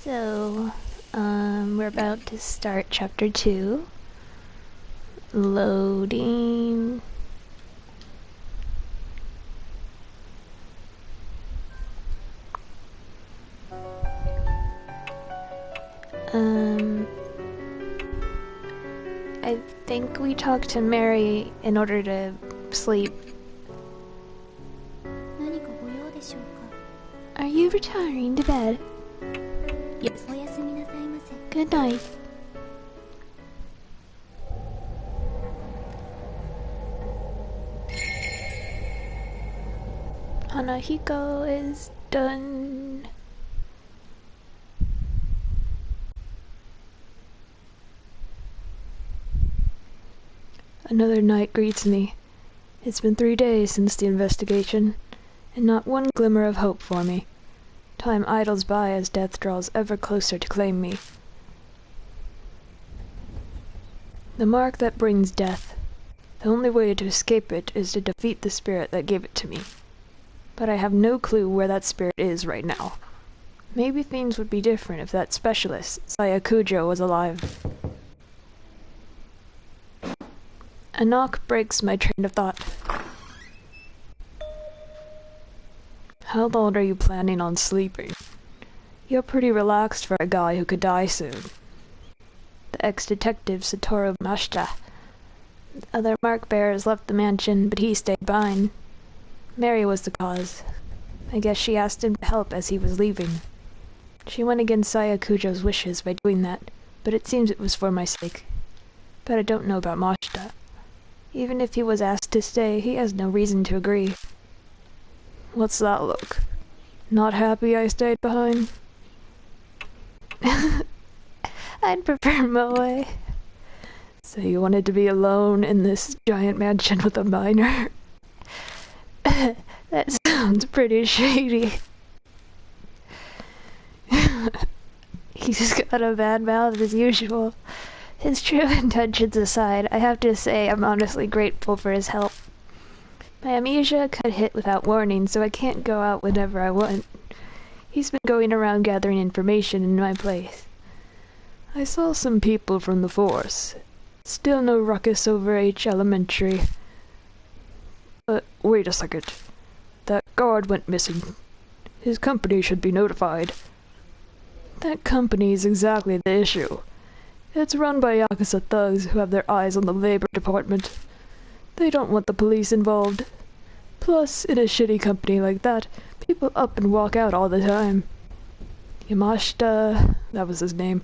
So, we're about to start chapter 2. Loading. I think we talked to Mary in order to sleep. Are you retiring to bed? Yes. Good night. Hanahiko is done. Another night greets me. It's been 3 days since the investigation, and not one glimmer of hope for me. Time idles by as death draws ever closer to claim me. The mark that brings death. The only way to escape it is to defeat the spirit that gave it to me. But I have no clue where that spirit is right now. Maybe things would be different if that specialist, Sayakujo, was alive. A knock breaks my train of thought. How long are you planning on sleeping? You're pretty relaxed for a guy who could die soon. The ex-detective Satoru Mashita. The other mark bearers left the mansion, but he stayed behind. Mary was the cause. I guess she asked him to help as he was leaving. She went against Sayakujo's wishes by doing that, but it seems it was for my sake. But I don't know about Mashita. Even if he was asked to stay, he has no reason to agree. What's that look? Not happy I stayed behind? I'd prefer Moe. So you wanted to be alone in this giant mansion with a minor? That sounds pretty shady. He's got a bad mouth as usual. His true intentions aside, I have to say I'm honestly grateful for his help. My amnesia got hit without warning, so I can't go out whenever I want. He's been going around gathering information in my place. I saw some people from the force. Still no ruckus over H Elementary. But wait a second. That guard went missing. His company should be notified. That company is exactly the issue. It's run by Yakuza thugs who have their eyes on the labor department. They don't want the police involved. Plus, in a shitty company like that, people up and walk out all the time. Yamashita, that was his name.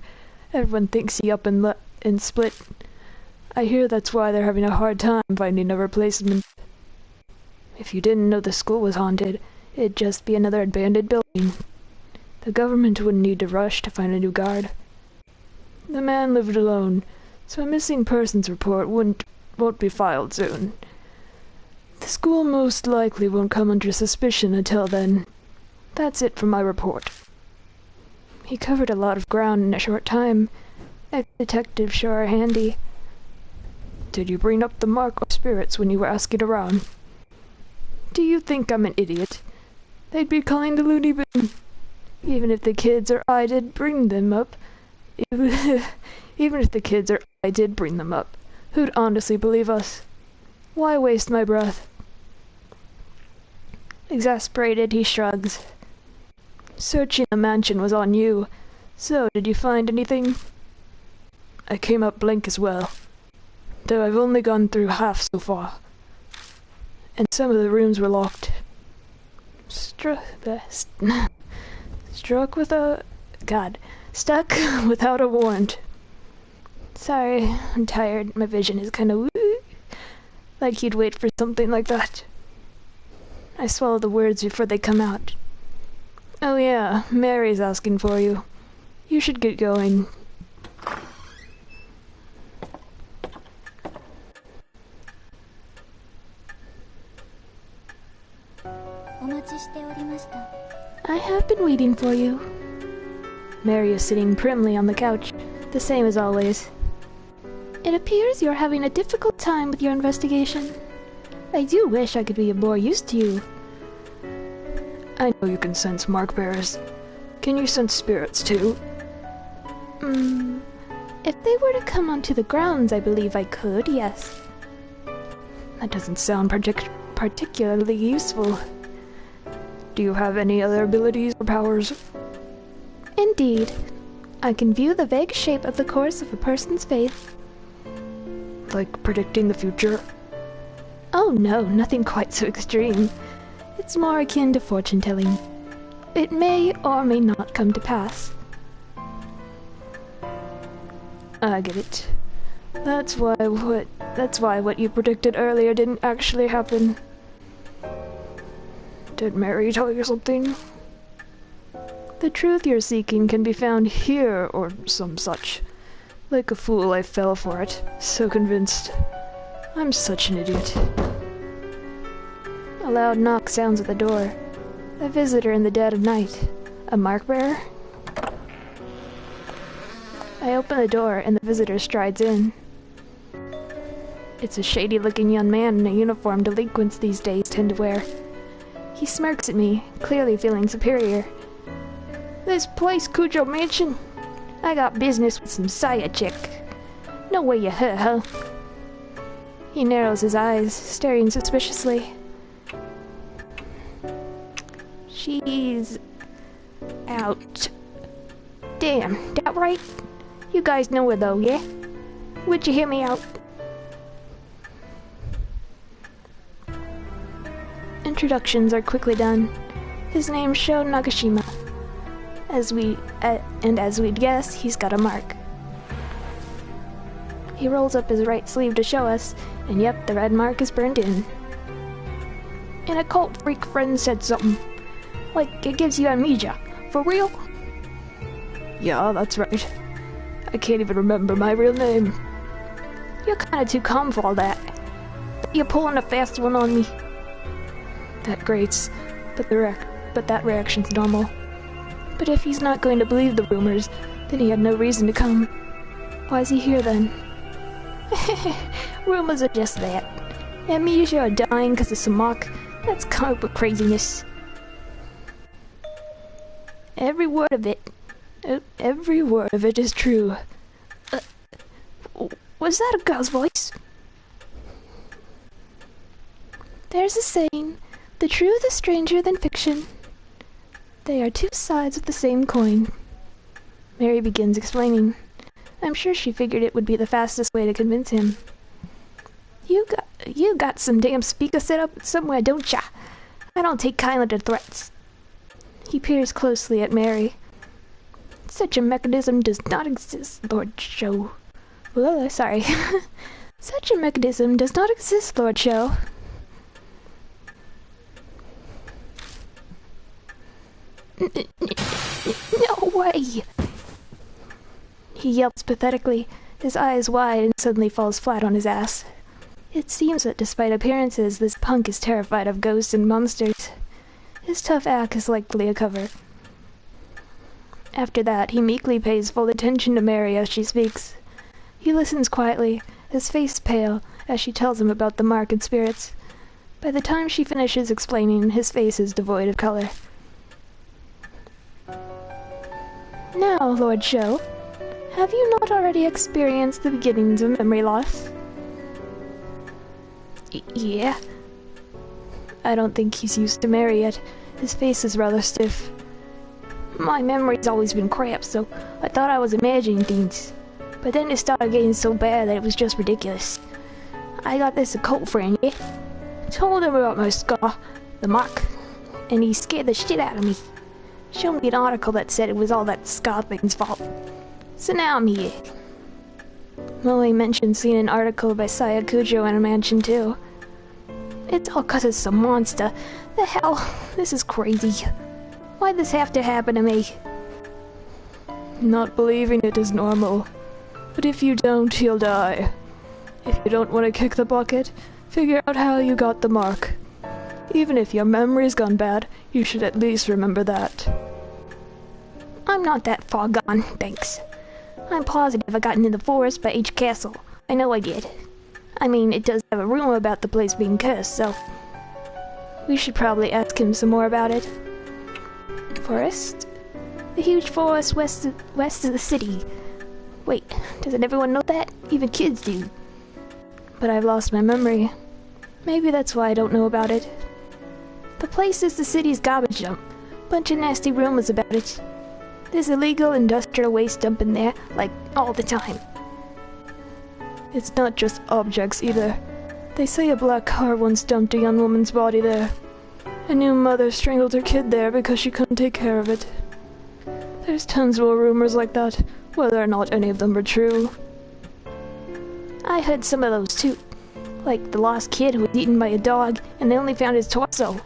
Everyone thinks he up and split. I hear that's why they're having a hard time finding a replacement. If you didn't know the school was haunted, it'd just be another abandoned building. The government wouldn't need to rush to find a new guard. The man lived alone, so a missing persons report won't be filed soon. The school most likely won't come under suspicion until then. That's it for my report. He covered a lot of ground in a short time. Ex-detectives sure are handy. Did you bring up the mark of spirits when you were asking around? Do you think I'm an idiot? They'd be calling the loony bin. Even if the kids or I did bring them up, who'd honestly believe us? Why waste my breath? Exasperated, he shrugs. Searching the mansion was on you. So, did you find anything? I came up blank as well. Though I've only gone through half so far. And some of the rooms were locked. Stuck without a warrant. Sorry, I'm tired. My vision is kind of woo. Like you'd wait for something like that. I swallow the words before they come out. Oh yeah, Mary's asking for you. You should get going. I have been waiting for you. Mary is sitting primly on the couch, the same as always. It appears you're having a difficult time with your investigation. I do wish I could be more used to you. I know you can sense mark bearers. Can you sense spirits too? If they were to come onto the grounds, I believe I could, yes. That doesn't sound particularly useful. Do you have any other abilities or powers? Indeed. I can view the vague shape of the course of a person's fate. Like predicting the future? Oh no, nothing quite so extreme. It's more akin to fortune-telling. It may or may not come to pass. I get it. That's why what you predicted earlier didn't actually happen. Did Mary tell you something? The truth you're seeking can be found here, or some such. Like a fool, I fell for it. So convinced. I'm such an idiot. A loud knock sounds at the door. A visitor in the dead of night. A mark bearer? I open the door and the visitor strides in. It's a shady-looking young man in a uniform delinquents these days tend to wear. He smirks at me, clearly feeling superior. This place, Cujo Mansion? I got business with some Saya chick. No way you hurt her. He narrows his eyes, staring suspiciously. She's out. Damn, that right? You guys know her though, yeah? Would you hear me out? Introductions are quickly done. His name's Sho Nagashima. As we'd guess, he's got a mark. He rolls up his right sleeve to show us, and yep, the red mark is burned in. An occult freak friend said something. Like, it gives you amnesia. For real? Yeah, that's right. I can't even remember my real name. You're kinda too calm for all that. You're pulling a fast one on me. That grates, but that reaction's normal. But if he's not going to believe the rumors, then he had no reason to come. Why is he here then? Rumors are just that. Amnesia or dying because of some mock, that's comic book craziness. Every word of it is true. Was that a girl's voice? There's a saying, the truth is stranger than fiction. They are two sides of the same coin. Mary begins explaining. I'm sure she figured it would be the fastest way to convince him. You got some damn speaker set up somewhere, don't ya? I don't take kindly to threats. He peers closely at Mary. Such a mechanism does not exist, Lord Sho. Well, sorry. Such a mechanism does not exist, Lord Sho. No way! He yelps pathetically, his eyes wide, and suddenly falls flat on his ass. It seems that despite appearances, this punk is terrified of ghosts and monsters. His tough act is likely a cover. After that, he meekly pays full attention to Mary as she speaks. He listens quietly, his face pale, as she tells him about the mark and spirits. By the time she finishes explaining, his face is devoid of color. Now, Lord Sho, have you not already experienced the beginnings of memory loss? Yeah. I don't think he's used to Mary yet. His face is rather stiff. My memory's always been crap, so I thought I was imagining things. But then it started getting so bad that it was just ridiculous. I got this occult friend, yeah? Told him about my scar, the mark, and he scared the shit out of me. Showed me an article that said it was all that scar thing's fault. So now I'm here. Molly mentioned seeing an article by Saya Cujo in a mansion too. It's all 'cause of some monster. The hell? This is crazy. Why'd this have to happen to me? Not believing it is normal. But if you don't, you'll die. If you don't want to kick the bucket, figure out how you got the mark. Even if your memory's gone bad, you should at least remember that. I'm not that far gone, thanks. I'm positive I got into the forest by H Castle. I know I did. I mean, it does have a rumor about the place being cursed, so... we should probably ask him some more about it. Forest? The huge forest west of the city. Wait, doesn't everyone know that? Even kids do. But I've lost my memory. Maybe that's why I don't know about it. The place is the city's garbage dump. Bunch of nasty rumors about it. There's illegal industrial waste dumping there, like, all the time. It's not just objects either. They say a black car once dumped a young woman's body there. A new mother strangled her kid there because she couldn't take care of it. There's tons more rumors like that, whether or not any of them are true. I heard some of those too. Like the lost kid who was eaten by a dog and they only found his torso.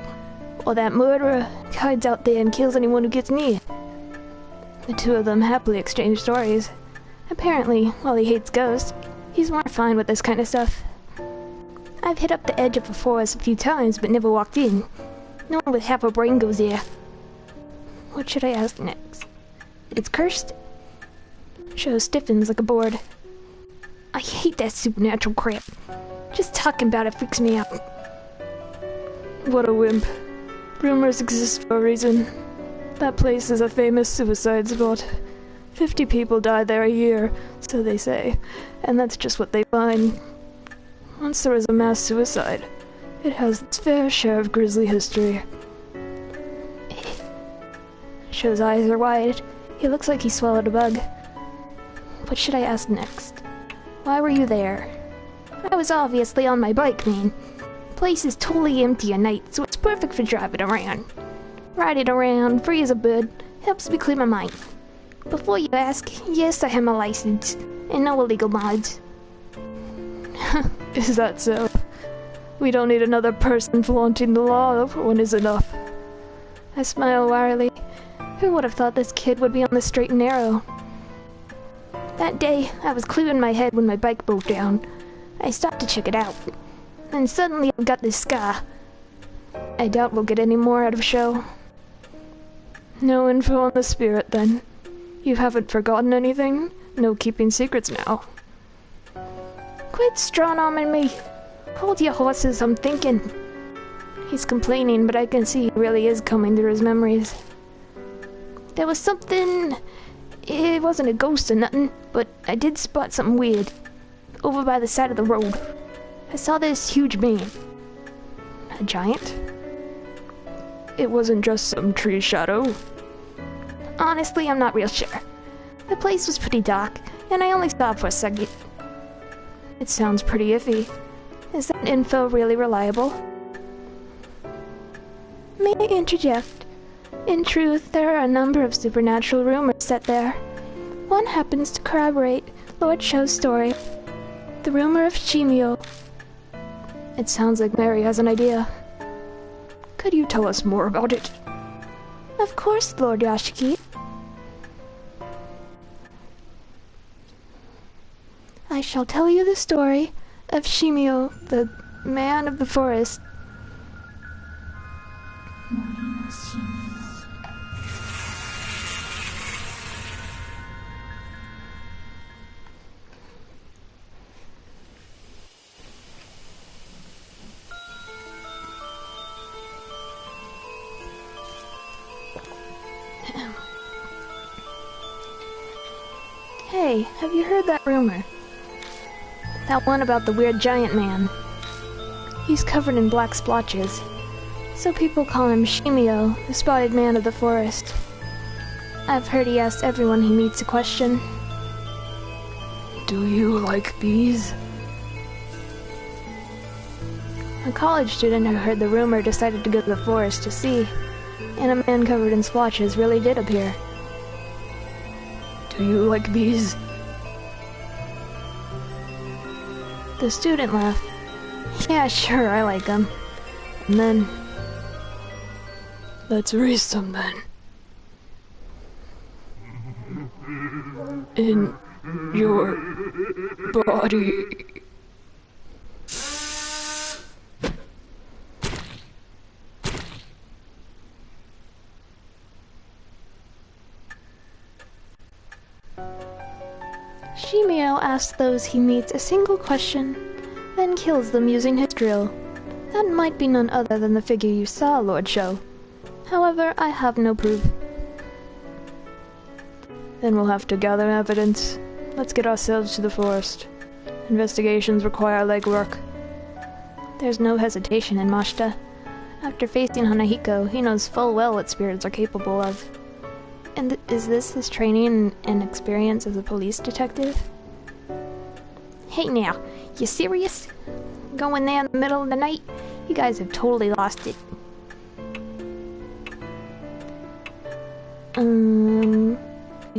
Or that murderer hides out there and kills anyone who gets near. The two of them happily exchange stories. Apparently, while he hates ghosts, he's more fine with this kind of stuff. I've hit up the edge of a forest a few times but never walked in. No one with half a brain goes there. What should I ask next? It's cursed? Show stiffens like a board. I hate that supernatural crap. Just talking about it freaks me out. What a wimp. Rumors exist for a reason. That place is a famous suicide spot. 50 people die there a year, so they say, and that's just what they find. Once there was a mass suicide, it has its fair share of grisly history. Show's eyes are wide. He looks like he swallowed a bug. What should I ask next? Why were you there? I was obviously on my bike, man. The place is totally empty at night, so it's perfect for driving around. Riding around, free as a bird, helps me clear my mind. Before you ask, yes, I have my license, and no illegal mods. Is that so? We don't need another person flaunting the law, one is enough. I smile wryly. Who would have thought this kid would be on the straight and narrow? That day, I was clearing my head when my bike broke down. I stopped to check it out. Then suddenly I've got this scar. I doubt we'll get any more out of Show. No info on the spirit, then. You haven't forgotten anything? No keeping secrets now. Quit strong-arming me. Hold your horses, I'm thinking. He's complaining, but I can see he really is combing through his memories. There was something... It wasn't a ghost or nothing, but I did spot something weird. Over by the side of the road. I saw this huge man. A giant? It wasn't just some tree shadow. Honestly, I'm not real sure. The place was pretty dark, and I only stopped for a second. It sounds pretty iffy. Is that info really reliable? May I interject? In truth, there are a number of supernatural rumors set there. One happens to corroborate Lord Show's story. The rumor of Shimio. It sounds like Mary has an idea. Could you tell us more about it? Of course, Lord Yashiki. I shall tell you the story of Shimio, the man of the forest. Hey, have you heard that rumor? That one about the weird giant man. He's covered in black splotches, so people call him Shimio, the spotted man of the forest. I've heard he asks everyone he meets a question. Do you like bees? A college student who heard the rumor decided to go to the forest to see, and a man covered in splotches really did appear. Do you like bees? The student laughed. Yeah, sure, I like them. And then... Let's raise some then. In your body. Shimio asks those he meets a single question, then kills them using his drill. That might be none other than the figure you saw, Lord Sho. However, I have no proof. Then we'll have to gather evidence. Let's get ourselves to the forest. Investigations require legwork. There's no hesitation in Mashita. After facing Hanahiko, he knows full well what spirits are capable of. And is this his training and experience as a police detective? Hey now, you serious? Going there in the middle of the night? You guys have totally lost it. You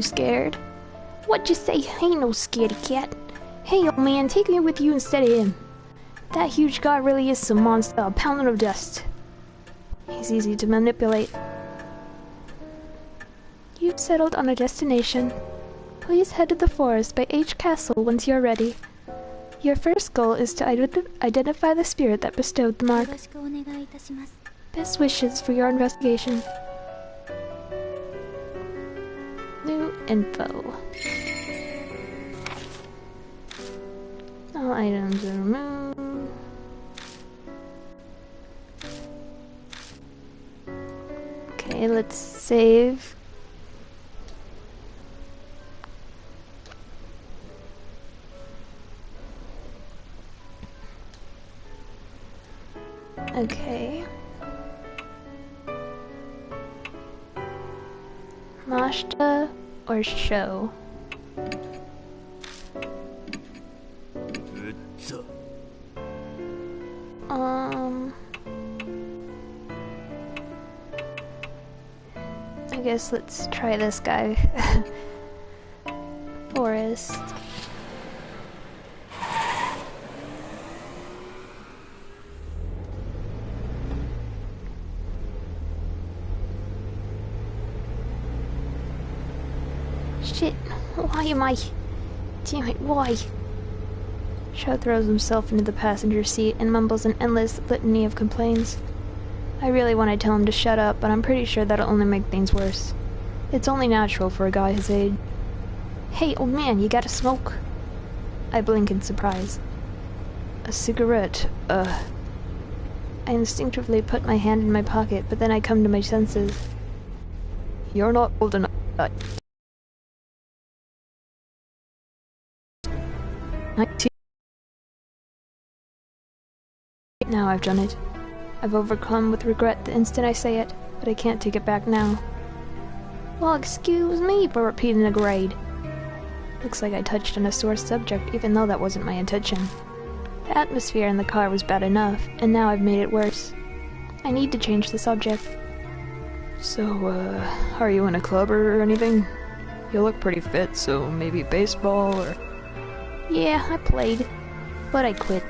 scared? What'd you say? Ain't no scaredy cat. Hey old man, take me with you instead of him. That huge guy really is some monster, a pounding of dust. He's easy to manipulate. You've settled on a destination. Please head to the forest by H Castle once you're ready. Your first goal is to identify the spirit that bestowed the mark. Best wishes for your investigation. New info. All items are removed. Okay, let's save. Okay. Mashita or show? I guess let's try this guy. Forest. Shit, why am I... Damn it, why? Sho throws himself into the passenger seat and mumbles an endless litany of complaints. I really want to tell him to shut up, but I'm pretty sure that'll only make things worse. It's only natural for a guy his age. Hey, old man, you got a smoke? I blink in surprise. A cigarette, I instinctively put my hand in my pocket, but then I come to my senses. You're not old enough. 19. Now I've done it. I've overcome with regret the instant I say it, but I can't take it back now. Well, excuse me for repeating a grade. Looks like I touched on a sore subject, even though that wasn't my intention. The atmosphere in the car was bad enough, and now I've made it worse. I need to change the subject. So, are you in a club or anything? You look pretty fit, so maybe baseball or... Yeah, I played, but I quit.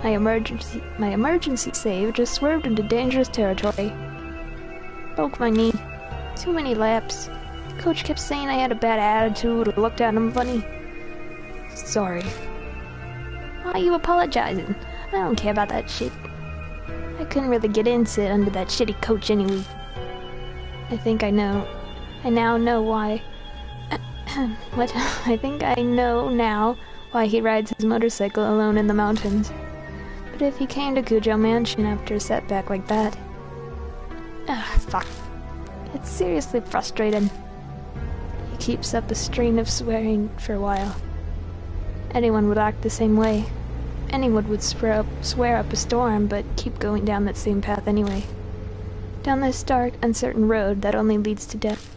My emergency save just swerved into dangerous territory. Broke my knee. Too many laps. Coach kept saying I had a bad attitude or looked at him funny. Sorry. Why are you apologizing? I don't care about that shit. I couldn't really get into under that shitty coach anyway. I think I know. I now know why. What? I think I know now why he rides his motorcycle alone in the mountains. But if he came to Kujo Mansion after a setback like that... fuck. It's seriously frustrating. He keeps up a string of swearing for a while. Anyone would act the same way. Anyone would swear up a storm, but keep going down that same path anyway. Down this dark, uncertain road that only leads to death.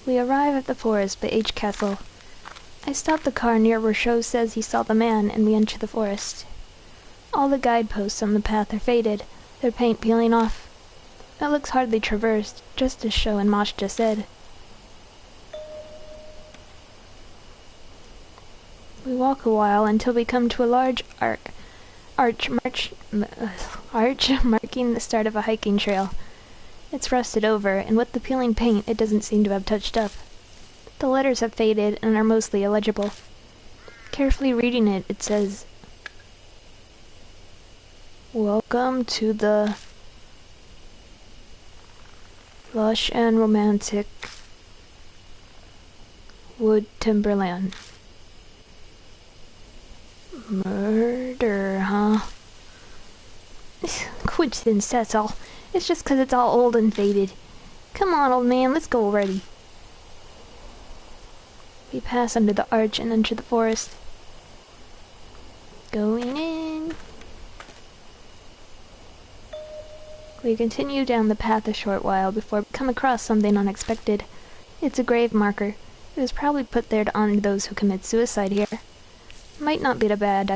We arrive at the forest by H Castle. I stop the car near where Sho says he saw the man, and we enter the forest. All the guideposts on the path are faded, their paint peeling off. It looks hardly traversed, just as Sho and Mashita said. We walk a while until we come to a large arch marking the start of a hiking trail. It's rusted over, and with the peeling paint, it doesn't seem to have touched up. The letters have faded and are mostly illegible. Carefully reading it, it says, Welcome to the lush and romantic wood timberland. Murder, huh? Coincidence, that's all. It's just 'cause it's all old and faded. Come on, old man, let's go already. We pass under the arch and enter the forest. Going in. We continue down the path a short while before we come across something unexpected. It's a grave marker. It was probably put there to honor those who commit suicide here. Might not be a bad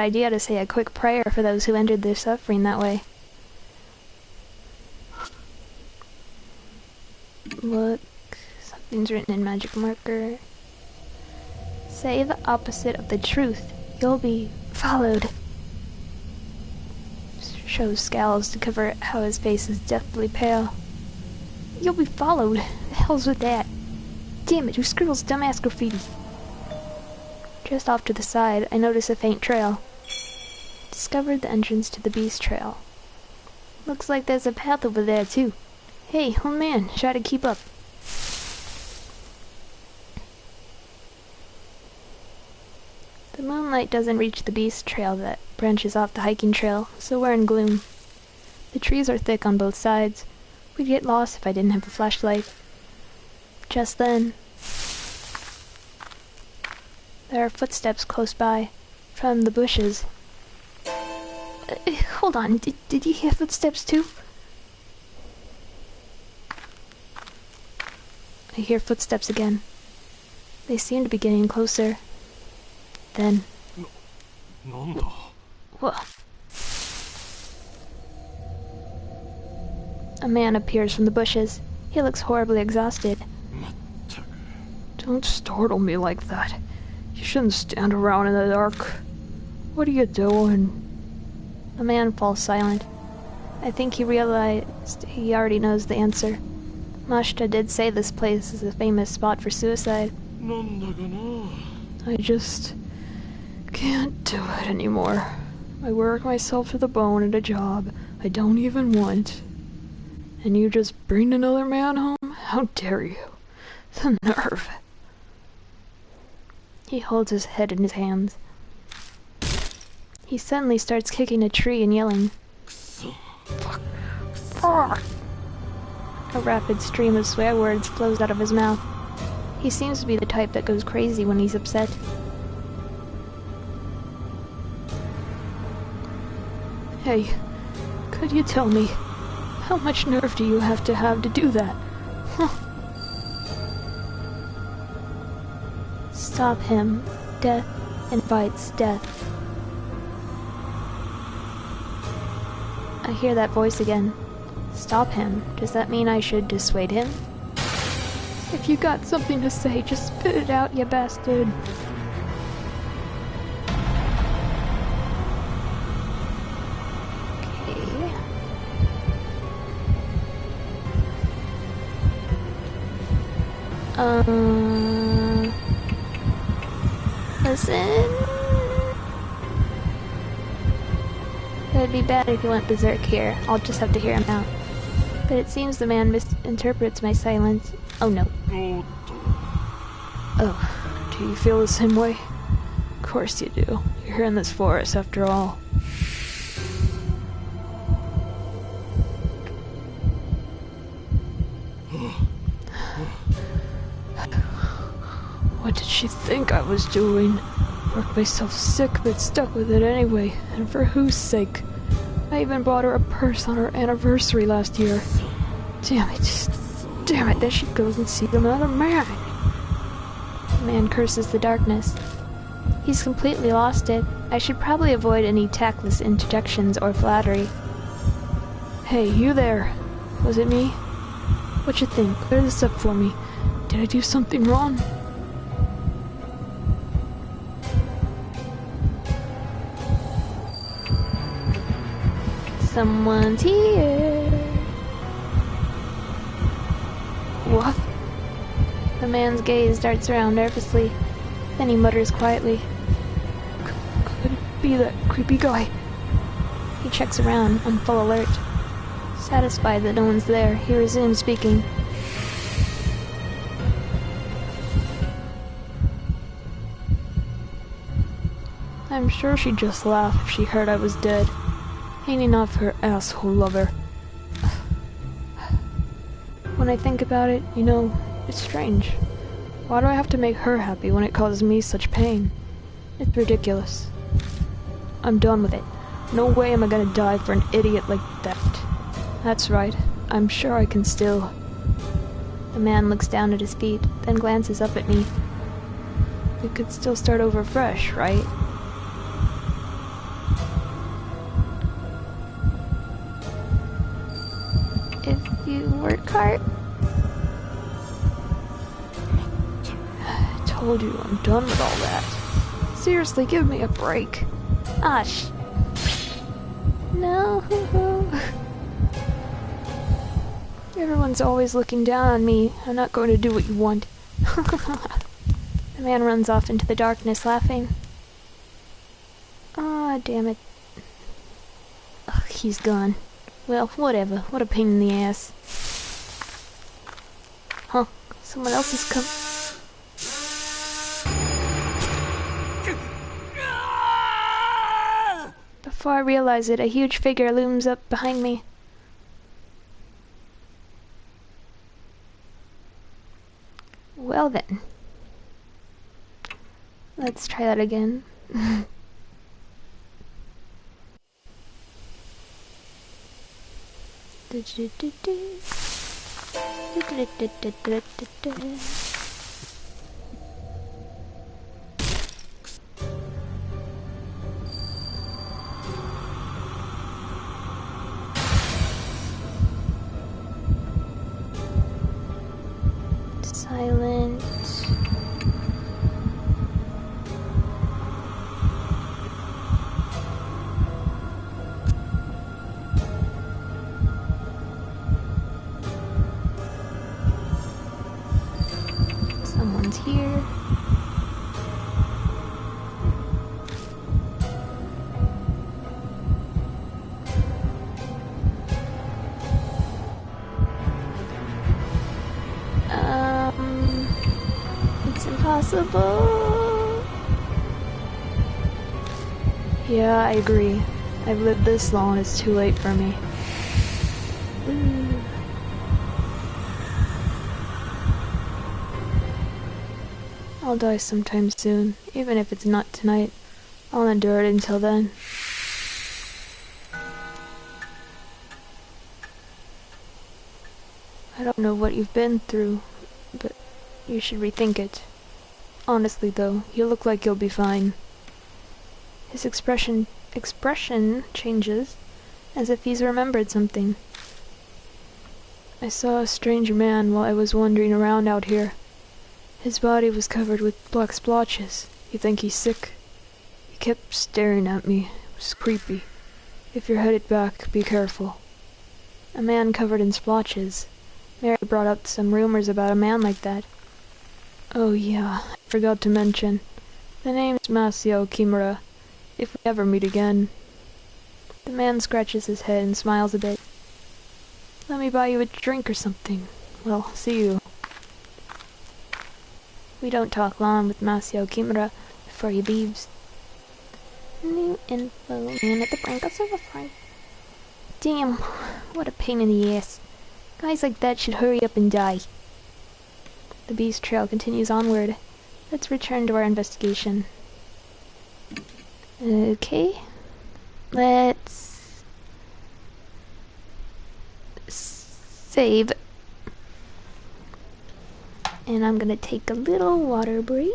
idea to say a quick prayer for those who ended their suffering that way. Look, something's written in magic marker. Say the opposite of the truth. You'll be followed. Shows scowls to cover how his face is deathly pale. You'll be followed. The hell's with that? Damn it, who scribbles dumbass graffiti? Just off to the side, I notice a faint trail. Discovered the entrance to the beast trail. Looks like there's a path over there too. Hey, old man, try to keep up. The moonlight doesn't reach the beast trail that branches off the hiking trail, so we're in gloom. The trees are thick on both sides. We'd get lost if I didn't have a flashlight. Just then, there are footsteps close by, from the bushes. Hold on, did you hear footsteps too? I hear footsteps again. They seem to be getting closer. Then... Whoa. A man appears from the bushes. He looks horribly exhausted. Don't startle me like that. You shouldn't stand around in the dark. What are you doing? The man falls silent. I think he realized he already knows the answer. Mashta did say this place is a famous spot for suicide. I just can't do it anymore. I work myself to the bone at a job I don't even want. And you just bring another man home? How dare you? The nerve. He holds his head in his hands. He suddenly starts kicking a tree and yelling. Fuck. A rapid stream of swear words flows out of his mouth. He seems to be the type that goes crazy when he's upset. Hey, could you tell me, how much nerve do you have to do that? Stop him. Death invites death. I hear that voice again. Stop him. Does that mean I should dissuade him? If you got something to say, just spit it out, you bastard. Okay. Listen. It would be bad if he went berserk here. I'll just have to hear him out. But it seems the man misinterprets my silence. Oh no. Oh, do you feel the same way? Of course you do. You're here in this forest after all. What did she think I was doing? Worked myself sick but stuck with it anyway, and for whose sake? I even bought her a purse on her anniversary last year. Damn it, there she goes and sees another man. The man curses the darkness. He's completely lost it. I should probably avoid any tactless interjections or flattery. Hey, you there. Was it me? What you think? Clear this up for me. Did I do something wrong? Someone's here. What? The man's gaze darts around nervously. Then he mutters quietly. Could it be that creepy guy? He checks around on full alert. Satisfied that no one's there, he resumes speaking. I'm sure she'd just laugh if she heard I was dead. Ain't enough her asshole lover. When I think about it, you know, it's strange. Why do I have to make her happy when it causes me such pain? It's ridiculous. I'm done with it. No way am I gonna die for an idiot like that. That's right. I'm sure I can still... The man looks down at his feet, then glances up at me. We could still start over fresh, right? If you work hard. I told you, I'm done with all that. Seriously, give me a break. Ah, No. Everyone's always looking down on me. I'm not going to do what you want. The man runs off into the darkness, laughing. Ah, damn it. Ugh, he's gone. Well, whatever. What a pain in the ass. Huh. Someone else has come. Before I realize it, a huge figure looms up behind me. Well then. Let's try that again. Silent. Someone's here. It's impossible. Yeah, I agree. I've lived this long, it's too late for me. I'll die sometime soon, even if it's not tonight. I'll endure it until then. I don't know what you've been through, but you should rethink it. Honestly though, you look like you'll be fine. His expression changes, as if he's remembered something. I saw a strange man while I was wandering around out here. His body was covered with black splotches. You think he's sick? He kept staring at me. It was creepy. If you're headed back, be careful. A man covered in splotches. Mary brought up some rumors about a man like that. Oh yeah, I forgot to mention. The name's Masio Kimura. If we ever meet again. The man scratches his head and smiles a bit. Let me buy you a drink or something. Well, see you. We don't talk long with Masio Kimura before he leaves. New info, man at the brink of silver fry. Damn, what a pain in the ass. Guys like that should hurry up and die. The beast trail continues onward. Let's return to our investigation. Okay. Let's save. And I'm gonna take a little water break.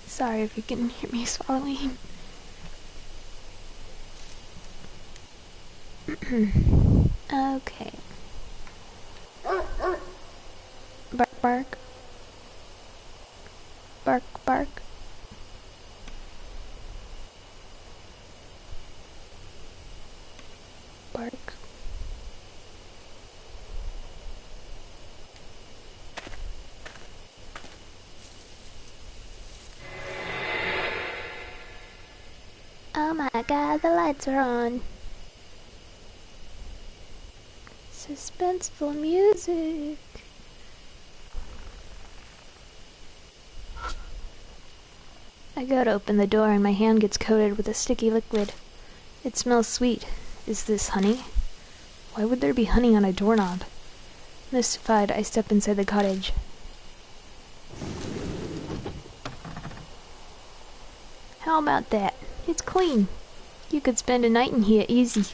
Sorry if you can hear me swallowing. Okay. Bark, bark. Bark, bark. Bark. Oh my god, the lights are on. Suspenseful music. I go to open the door and my hand gets coated with a sticky liquid. It smells sweet. Is this honey? Why would there be honey on a doorknob? Mystified, I step inside the cottage. How about that? It's clean. You could spend a night in here easy.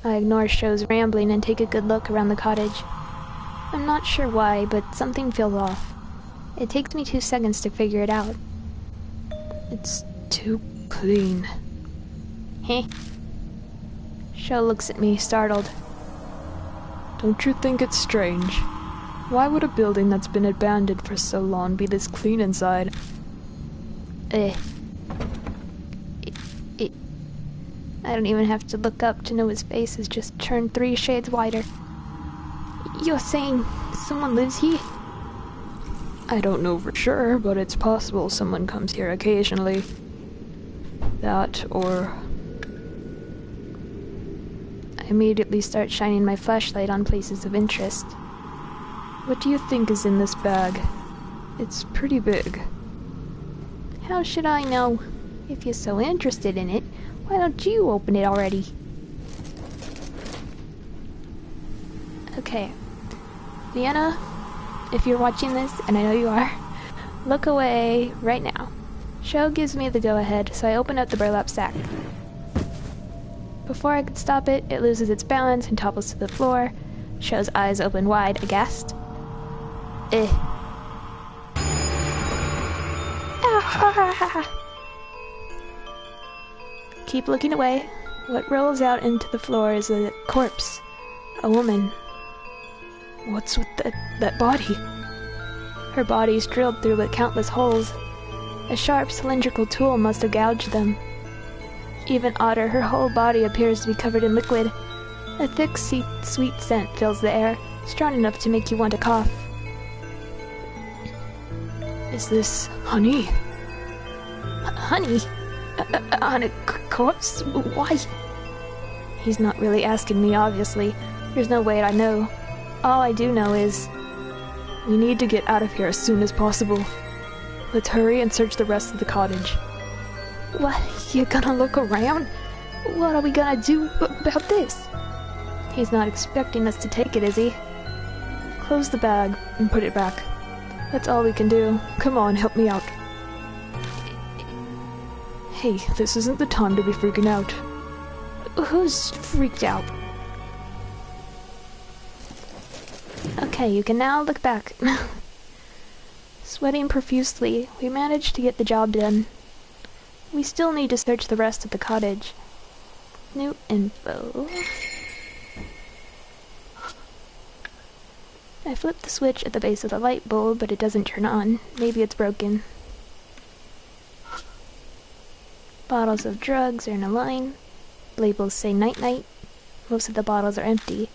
I ignore Show's rambling and take a good look around the cottage. I'm not sure why, but something feels off. It takes me 2 seconds to figure it out. It's too clean. Heh. Show looks at me, startled. Don't you think it's strange? Why would a building that's been abandoned for so long be this clean inside? I don't even have to look up to know his face has just turned 3 shades whiter. You're saying someone lives here? I don't know for sure, but it's possible someone comes here occasionally. That, or... I immediately start shining my flashlight on places of interest. What do you think is in this bag? It's pretty big. How should I know? If you're so interested in it, why don't you open it already? Okay. Vienna, if you're watching this, and I know you are, look away right now. Show gives me the go-ahead, so I open up the burlap sack. Before I can stop it, it loses its balance and topples to the floor. Show's eyes open wide, aghast. Keep looking away. What rolls out into the floor is a corpse. A woman. What's with that body? Her body is drilled through with countless holes. A sharp cylindrical tool must have gouged them. Even odder, her whole body appears to be covered in liquid. A thick, sweet scent fills the air, strong enough to make you want to cough. Is this honey? Honey? On a corpse? Why? He's not really asking me, obviously. There's no way I know. All I do know is... We need to get out of here as soon as possible. Let's hurry and search the rest of the cottage. What? You're gonna look around? What are we gonna do about this? He's not expecting us to take it, is he? Close the bag and put it back. That's all we can do. Come on, help me out. Hey, this isn't the time to be freaking out. Who's freaked out? Okay, you can now look back. Sweating profusely, we managed to get the job done. We still need to search the rest of the cottage. New info. I flipped the switch at the base of the light bulb, but it doesn't turn on. Maybe it's broken. Bottles of drugs are in a line. Labels say night-night. Most of the bottles are empty.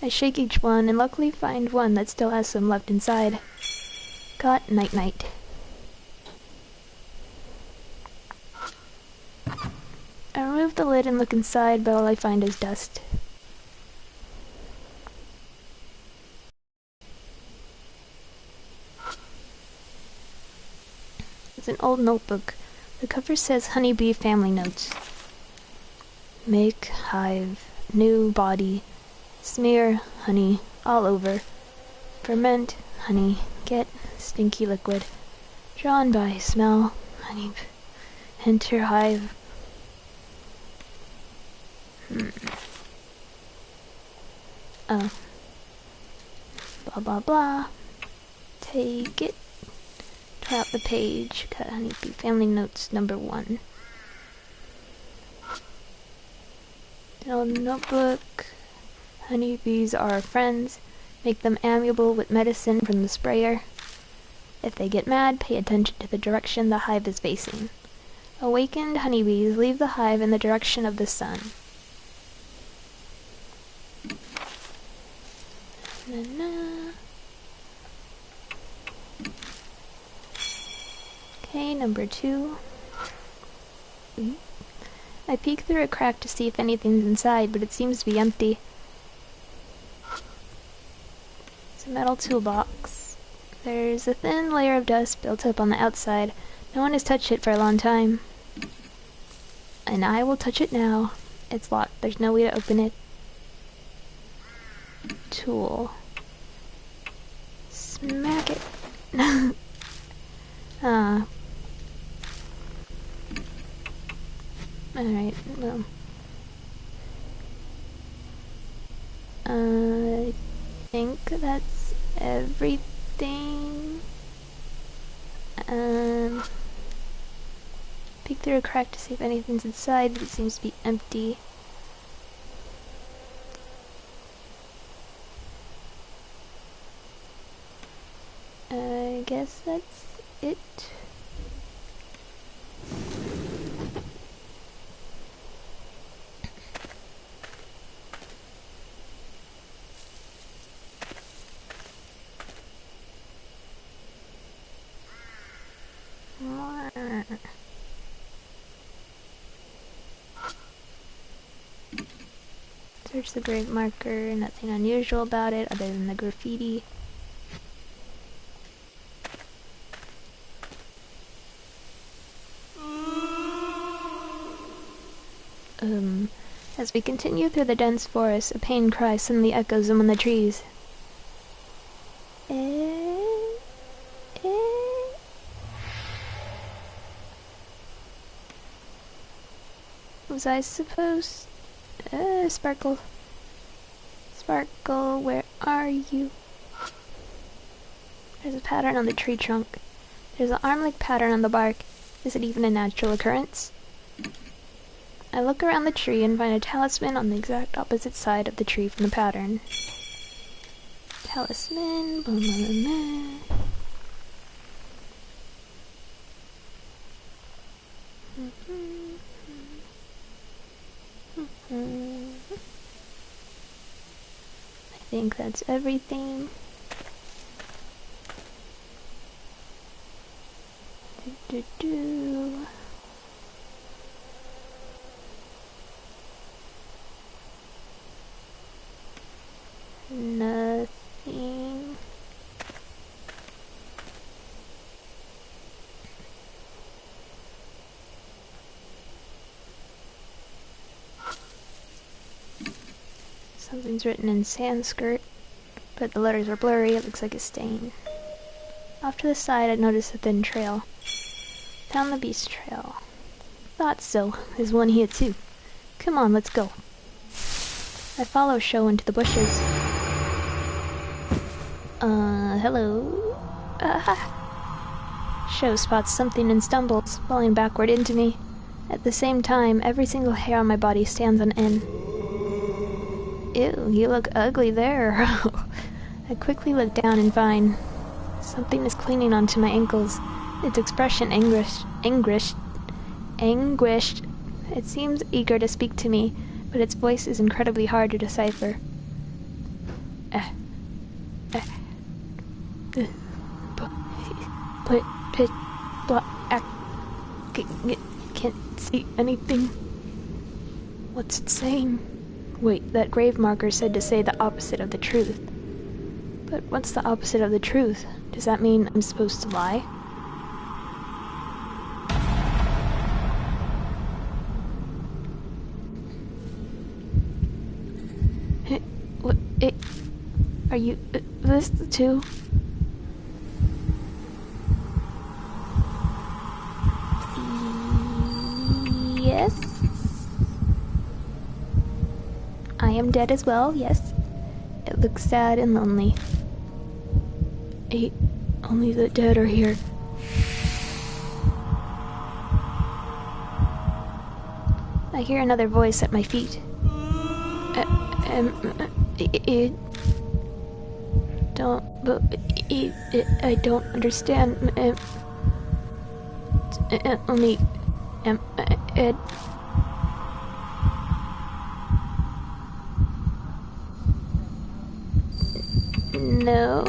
I shake each one and luckily find one that still has some left inside. Got night-night. I remove the lid and look inside, but all I find is dust. It's an old notebook. The cover says Honeybee Family Notes. Make hive, new body, smear honey all over, ferment honey, get stinky liquid, drawn by smell honey, enter hive. Oh. Blah blah blah. Take it. Tear out the page. Cut Honeybee Family Notes number 1. An old notebook. Honeybees are our friends. Make them amiable with medicine from the sprayer. If they get mad, pay attention to the direction the hive is facing. Awakened honeybees leave the hive in the direction of the sun. Okay, number 2. I peek through a crack to see if anything's inside, but it seems to be empty. It's a metal toolbox. There's a thin layer of dust built up on the outside. No one has touched it for a long time. And I will touch it now. It's locked. There's no way to open it. Tool. Smack it. Alright, well. I think that's everything. Peek through a crack to see if anything's inside, but it seems to be empty. I guess that's it. Search the grave marker, nothing unusual about it other than the graffiti. As we continue through the dense forest, a pain cry suddenly echoes among the trees. Was I supposed... Sparkle. Sparkle, where are you? There's a pattern on the tree trunk. There's an arm-like pattern on the bark. Is it even a natural occurrence? I look around the tree and find a talisman on the exact opposite side of the tree from the pattern. Talisman, blah, blah, blah. I think that's everything. Nothing. Something's written in Sanskrit, but the letters are blurry. It looks like a stain. Off to the side, I noticed a thin trail. Found the beast trail. Thought so. There's one here too. Come on, let's go. I follow Sho into the bushes. Hello? Sho spots something and stumbles, falling backward into me. At the same time, every single hair on my body stands on end. Ew, you look ugly there. I quickly look down and find something is clinging onto my ankles. Its expression anguished. It seems eager to speak to me, but its voice is incredibly hard to decipher. Can't see anything. What's it saying? Wait, that grave marker said to say the opposite of the truth. But what's the opposite of the truth? Does that mean I'm supposed to lie? Are you this too? Yes. I am dead as well, yes. It looks sad and lonely. Only the dead are here. I hear another voice at my feet. I don't understand. Only, Ed. No.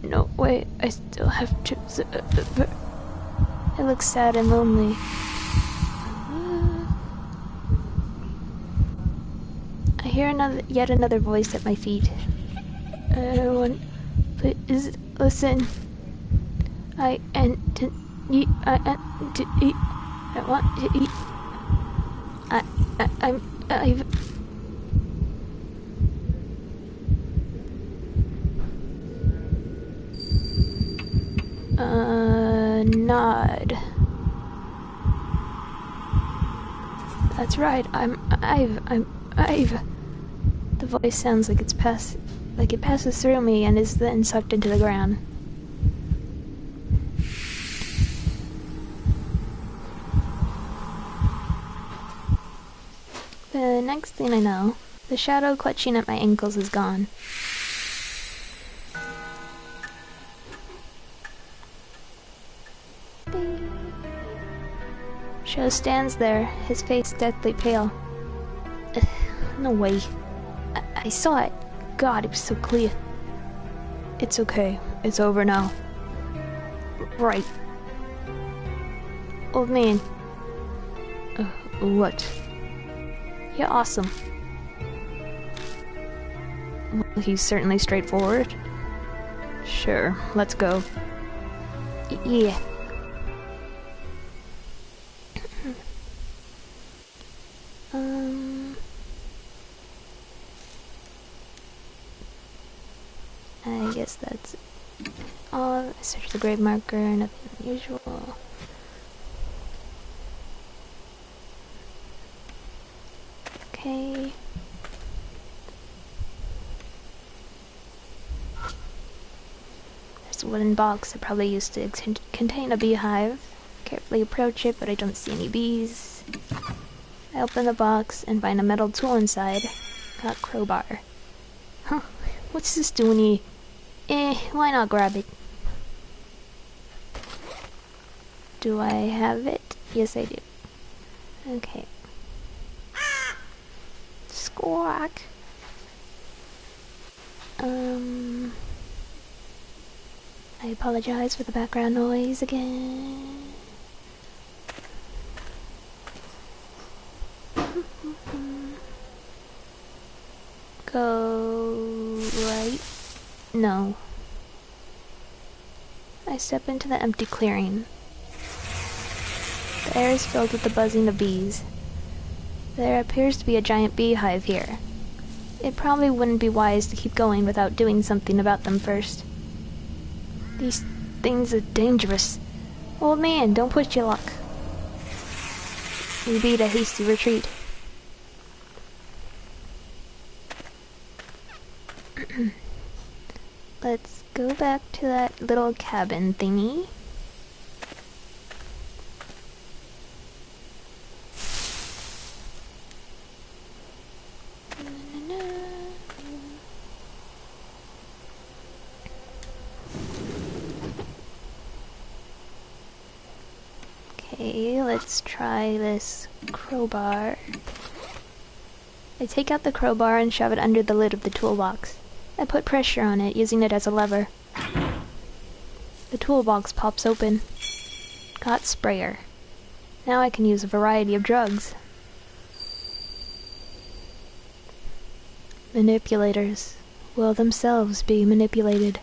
No way. I still have to. It looks sad and lonely. I hear yet another voice at my feet. Please listen. I want to eat. I've nod. That's right, I've. The voice sounds like it passes through me and is then sucked into the ground. The next thing I know, the shadow clutching at my ankles is gone. Shadow stands there, his face deathly pale. No way. I saw it. God, it was so clear. It's okay. It's over now. Right. Old man. What? You're awesome. Well, he's certainly straightforward. Sure, let's go. Yeah. I guess that's all. I searched the grave marker, nothing unusual. Okay. There's a wooden box that probably used to contain a beehive. Carefully approach it, but I don't see any bees. I open the box and find a metal tool inside. Got crowbar. Huh, what's this doing here? Why not grab it? Do I have it? Yes, I do. Okay. Squawk. I apologize for the background noise again. Go right. No. I step into the empty clearing. The air is filled with the buzzing of bees. There appears to be a giant beehive here. It probably wouldn't be wise to keep going without doing something about them first. These things are dangerous. Old man, don't push your luck. We beat a hasty retreat. Let's go back to that little cabin thingy. Okay, let's try this crowbar. I take out the crowbar and shove it under the lid of the toolbox. I put pressure on it, using it as a lever. The toolbox pops open. Got sprayer. Now I can use a variety of drugs. Manipulators will themselves be manipulated.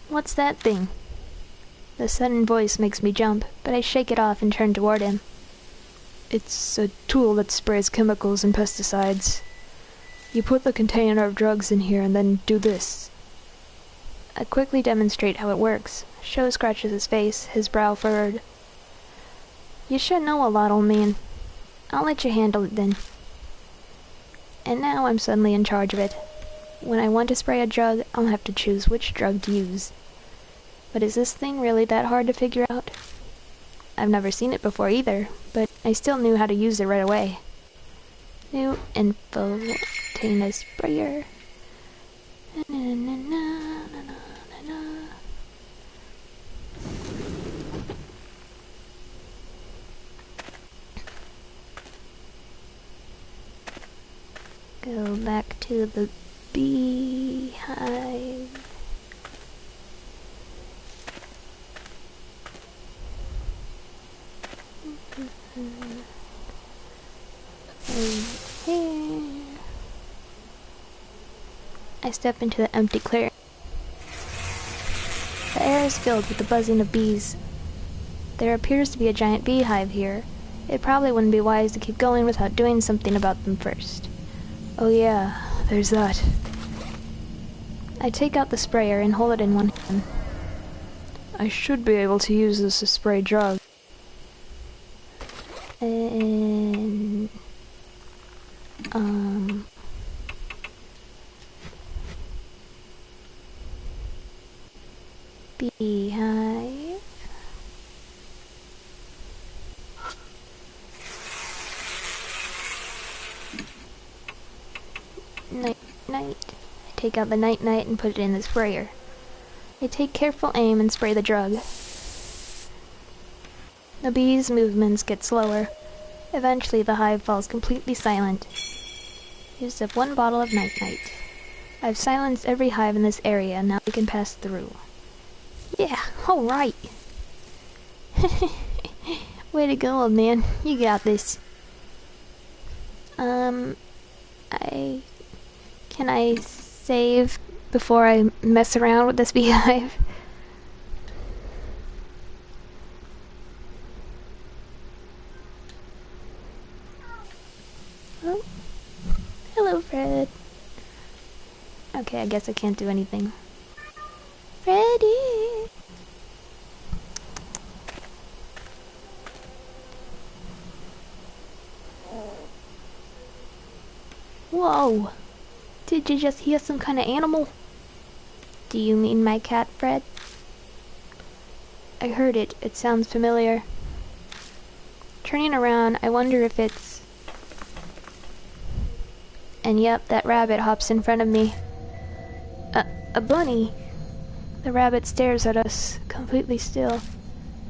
What's that thing? The sudden voice makes me jump, but I shake it off and turn toward him. It's a tool that sprays chemicals and pesticides. You put the container of drugs in here and then do this. I quickly demonstrate how it works. Sho scratches his face, his brow furrowed. You should know a lot, old man. I'll let you handle it then. And now I'm suddenly in charge of it. When I want to spray a drug, I'll have to choose which drug to use. But is this thing really that hard to figure out? I've never seen it before either, but I still knew how to use it right away. New info, obtain a sprayer. Go back to the beehive. I step into the empty clearing. The air is filled with the buzzing of bees. There appears to be a giant beehive here. It probably wouldn't be wise to keep going without doing something about them first. Oh yeah, there's that. I take out the sprayer and hold it in one hand. I should be able to use this to spray drugs. And... Beehive. Night. I take out the night and put it in the sprayer. I take careful aim and spray the drug. The bees' movements get slower. Eventually the hive falls completely silent. Used up 1 bottle of night. I've silenced every hive in this area, now we can pass through. Yeah, alright! Way to go, old man. You got this. Can I save before I mess around with this beehive? Oh. Hello, Fred. Okay, I guess I can't do anything. Freddy! Whoa! Did you just hear some kind of animal? Do you mean my cat, Fred? I heard it. It sounds familiar. Turning around, I wonder if it's... And yep, that rabbit hops in front of me. A bunny? The rabbit stares at us, completely still.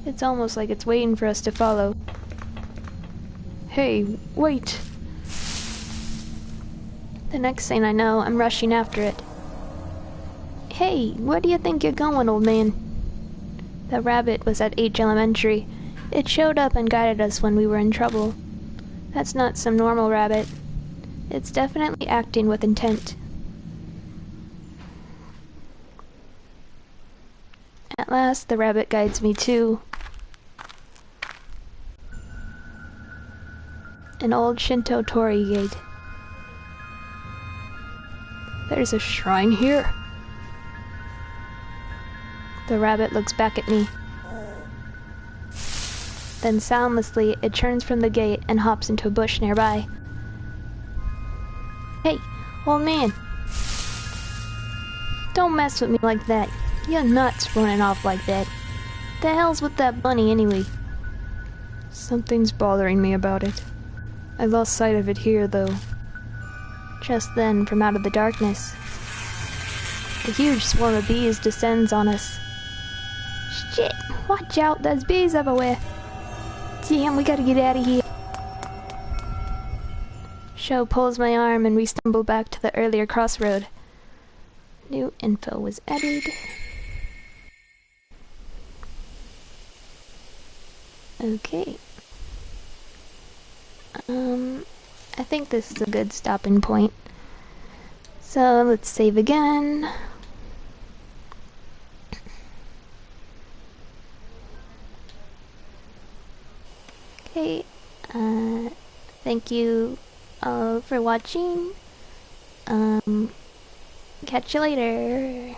It's almost like it's waiting for us to follow. Hey, wait! The next thing I know, I'm rushing after it. Hey, where do you think you're going, old man? The rabbit was at H Elementary. It showed up and guided us when we were in trouble. That's not some normal rabbit. It's definitely acting with intent. At last, the rabbit guides me to an old Shinto torii gate. There's a shrine here. The rabbit looks back at me. Then soundlessly, it turns from the gate and hops into a bush nearby. Hey, old man. Don't mess with me like that. You're nuts running off like that. The hell's with that bunny anyway? Something's bothering me about it. I lost sight of it here, though. Just then, from out of the darkness, a huge swarm of bees descends on us. Shit! Watch out! There's bees everywhere! Damn, we gotta get out of here! Sho pulls my arm and we stumble back to the earlier crossroad. New info was added. Okay. I think this is a good stopping point. So let's save again. Okay, thank you all for watching. Catch you later.